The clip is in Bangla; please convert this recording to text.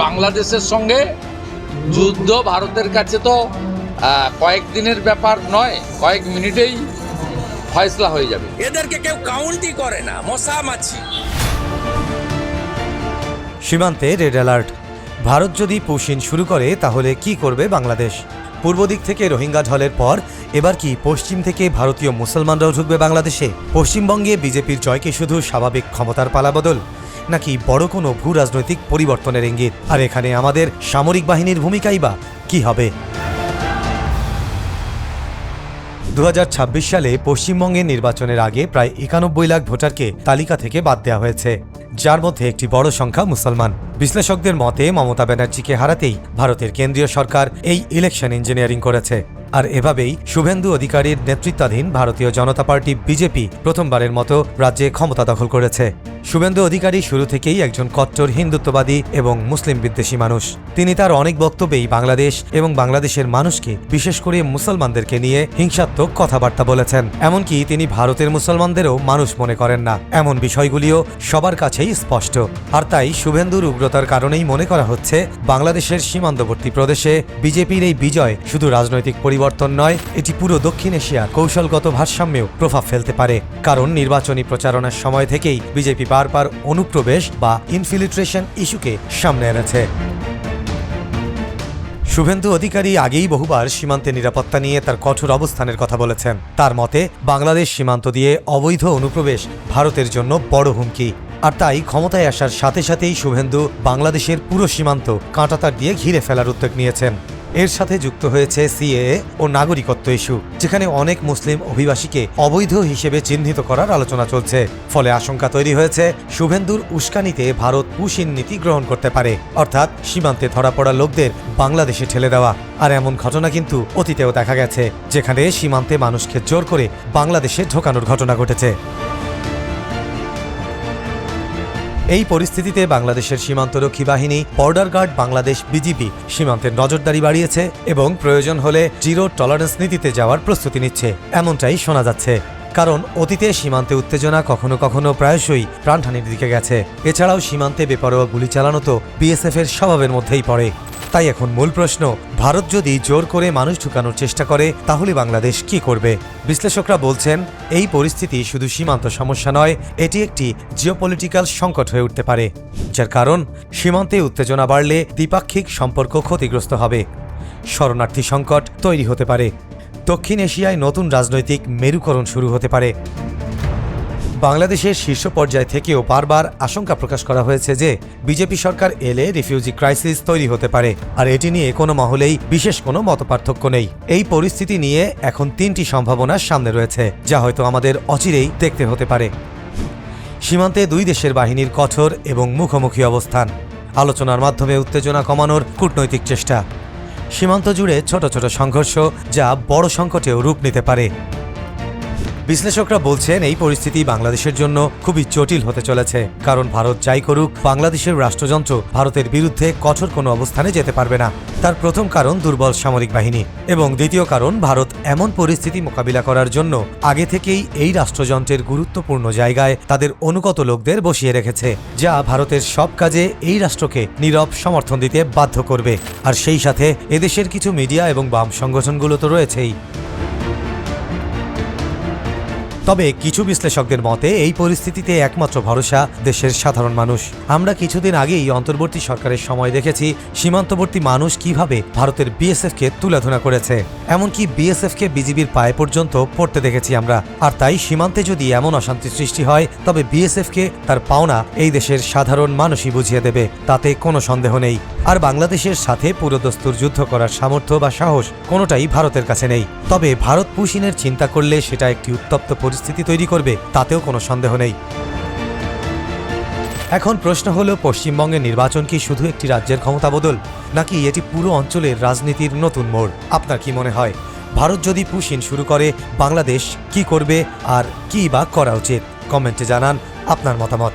বাংলাদেশের সঙ্গে যুদ্ধ ভারতের কাছে তো কয়েকদিনের ব্যাপার নয়, কয়েক মিনিটেই ফয়সলা হয়ে যাবে। এদেরকে কেউ কাউন্টই করে না, মশা মাছি। সীমান্তে রেড অ্যালার্ট। ভারত যদি পুশিন শুরু করে তাহলে কি করবে বাংলাদেশ? পূর্ব দিক থেকে রোহিঙ্গা ঢলের পর এবার কি পশ্চিম থেকে ভারতীয় মুসলমানরাও ঢুকবে বাংলাদেশে? পশ্চিমবঙ্গে বিজেপির জয় কি শুধু স্বাভাবিক ক্ষমতার পালাবদল, নাকি বড় কোনো ভূ রাজনৈতিক পরিবর্তনের ইঙ্গিত? আর এখানে আমাদের সামরিক বাহিনীর ভূমিকাই বা কি হবে? 2026 সালে পশ্চিমবঙ্গের নির্বাচনের আগে প্রায় 91 লাখ ভোটারকে তালিকা থেকে বাদ দেওয়া হয়েছে, যার মধ্যে একটি বড় সংখ্যা মুসলমান। বিশ্লেষকদের মতে মমতা ব্যানার্জিকে হারাতেই ভারতের কেন্দ্রীয় সরকার এই ইলেকশন ইঞ্জিনিয়ারিং করেছে। আর এভাবেই শুভেন্দু অধিকারীর নেতৃত্বাধীন ভারতীয় জনতা পার্টি বিজেপি প্রথমবারের মতো রাজ্যে ক্ষমতা দখল করেছে। শুভেন্দু অধিকারী শুরু থেকেই একজন কট্টর হিন্দুত্ববাদী এবং মুসলিম বিদ্বেষী মানুষ। তিনি তার অনেক বক্তব্যেই বাংলাদেশ এবং বাংলাদেশের মানুষকে, বিশেষ করে মুসলমানদেরকে নিয়ে হিংসাত্মক কথাবার্তা বলেছেন। এমনকি তিনি ভারতের মুসলমানদেরও মানুষ মনে করেন না, এমন বিষয়গুলিও সবার কাছেই স্পষ্ট। আর তাই শুভেন্দুর উগ্রতার কারণেই মনে করা হচ্ছে বাংলাদেশের সীমান্তবর্তী প্রদেশে বিজেপির এই বিজয় শুধু রাজনৈতিক পরিবর্তন নয়, এটি পুরো দক্ষিণ এশিয়ার কৌশলগত ভারসাম্যেও প্রভাব ফেলতে পারে। কারণ নির্বাচনী প্রচারণার সময় থেকেই বিজেপি বারবার অনুপ্রবেশ বা ইনফিলিট্রেশন ইস্যুকে সামনে এনেছে। শুভেন্দু অধিকারী আগেই বহুবার সীমান্তে নিরাপত্তা নিয়ে তার কঠোর অবস্থানের কথা বলেছেন। তার মতে বাংলাদেশ সীমান্ত দিয়ে অবৈধ অনুপ্রবেশ ভারতের জন্য বড় হুমকি। আর তাই ক্ষমতায় আসার সাথে সাথেই শুভেন্দু বাংলাদেশের পুরো সীমান্ত কাঁটাতার দিয়ে ঘিরে ফেলার উদ্যোগ নিয়েছেন। এর সাথে যুক্ত হয়েছে সিএএ ও নাগরিকত্ব ইস্যু, যেখানে অনেক মুসলিম অভিবাসীকে অবৈধ হিসেবে চিহ্নিত করার আলোচনা চলছে। ফলে আশঙ্কা তৈরি হয়েছে সীমান্তের উস্কানিতে ভারত পুশিন নীতি গ্রহণ করতে পারে, অর্থাৎ সীমান্তে ধরা পড়া লোকদের বাংলাদেশে ঠেলে দেওয়া। আর এমন ঘটনা কিন্তু অতীতেও দেখা গেছে, যেখানে সীমান্তে মানুষকে জোর করে বাংলাদেশে ঢোকানোর ঘটনা ঘটেছে। এই পরিস্থিতিতে বাংলাদেশের সীমান্তরক্ষী বাহিনী বর্ডার গার্ড বাংলাদেশ বিজিবি সীমান্তের নজরদারি বাড়িয়েছে এবং প্রয়োজন হলে জিরো টলারেন্স নীতিতে যাওয়ার প্রস্তুতি নিচ্ছে, এমনটাই শোনা যাচ্ছে। কারণ অতীতে সীমান্তে উত্তেজনা কখনো কখনো প্রায়শই প্রাণহানির দিকে গেছে। এছাড়াও সীমান্তে বেপরোয়া গুলি চালানো তো বিএসএফ এর স্বভাবের মধ্যেই পড়ে। তাই এখন মূল প্রশ্ন, ভারত যদি জোর করে মানুষ ঢুকানোর চেষ্টা করে তাহলে বাংলাদেশ কি করবে? বিশ্লেষকরা বলছেন এই পরিস্থিতি শুধু সীমান্ত সমস্যা নয়, এটি একটি জিওপলিটিক্যাল সংকট হয়ে উঠতে পারে, যার কারণ সীমান্তে উত্তেজনা বাড়লে দ্বিপাক্ষিক সম্পর্ক ক্ষতিগ্রস্ত হবে, শরণার্থী সংকট তৈরি হতে পারে, দক্ষিণ এশিয়ায় নতুন রাজনৈতিক মেরুকরণ শুরু হতে পারে। বাংলাদেশের শীর্ষ পর্যায় থেকেও বারবার আশঙ্কা প্রকাশ করা হয়েছে যে বিজেপি সরকার এলে রিফিউজি ক্রাইসিস তৈরি হতে পারে। আর এটি নিয়ে কোনো মহলেই বিশেষ কোনো মতপার্থক্য নেই। এই পরিস্থিতি নিয়ে এখন 3টি সম্ভাবনা সামনে রয়েছে, যা হয়তো আমাদের অচিরেই দেখতে হতে পারে। সীমান্তে দুই দেশের বাহিনীর কঠোর এবং মুখোমুখি অবস্থান, আলোচনার মাধ্যমে উত্তেজনা কমানোর কূটনৈতিক চেষ্টা, সীমান্ত জুড়ে ছোট ছোট সংঘর্ষ যা বড় সংকটেও রূপ নিতে পারে। বিশ্লেষকরা বলছেন এই পরিস্থিতি বাংলাদেশের জন্য খুবই জটিল হতে চলেছে, কারণ ভারত যাই করুক বাংলাদেশের রাষ্ট্রযন্ত্র ভারতের বিরুদ্ধে কঠোর কোনো অবস্থানে যেতে পারবে না। তার প্রথম কারণ দুর্বল সামরিক বাহিনী, এবং দ্বিতীয় কারণ ভারত এমন পরিস্থিতি মোকাবিলা করার জন্য আগে থেকেই এই রাষ্ট্রযন্ত্রের গুরুত্বপূর্ণ জায়গায় তাদের অনুগত লোকদের বসিয়ে রেখেছে, যা ভারতের সব কাজে এই রাষ্ট্রকে নীরব সমর্থন দিতে বাধ্য করবে। আর সেই সাথে এদেশের কিছু মিডিয়া এবং বাম সংগঠনগুলো তো রয়েছেই। তবে কিছু বিশ্লেষকদের মতে এই পরিস্থিতিতে একমাত্র ভরসা দেশের সাধারণ মানুষ। আমরা কিছুদিন আগেই অন্তর্বর্তী সরকারের সময় দেখেছি সীমান্তবর্তী মানুষ কিভাবে ভারতের বিএসএফকে তুলাধনা করেছে, এমনকি বিএসএফকে বিজিবির পায়ে পর্যন্ত পড়তে দেখেছি আমরা। আর তাই সীমান্তে যদি এমন অশান্তি সৃষ্টি হয় তবে বিএসএফকে তার পাওনা এই দেশের সাধারণ মানুষই বুঝিয়ে দেবে, তাতে কোনো সন্দেহ নেই। আর বাংলাদেশের সাথে পুরোদস্তুর যুদ্ধ করার সামর্থ্য বা সাহস কোনোটাই ভারতের কাছে নেই। তবে ভারত পুশিনের চিন্তা করলে সেটা একটি উত্তপ্ত পরিস্থিতি তৈরি করবে, তাতেও কোনো সন্দেহ নেই। এখন প্রশ্ন হলো, পশ্চিমবঙ্গের নির্বাচন কি শুধু একটি রাজ্যের ক্ষমতা বদল, নাকি এটি পুরো অঞ্চলের রাজনীতির নতুন মোড়? আপনার কি মনে হয়, ভারত যদি পুশিন শুরু করে বাংলাদেশ কি করবে আর কি বা করা উচিত? কমেন্টে জানান আপনার মতামত।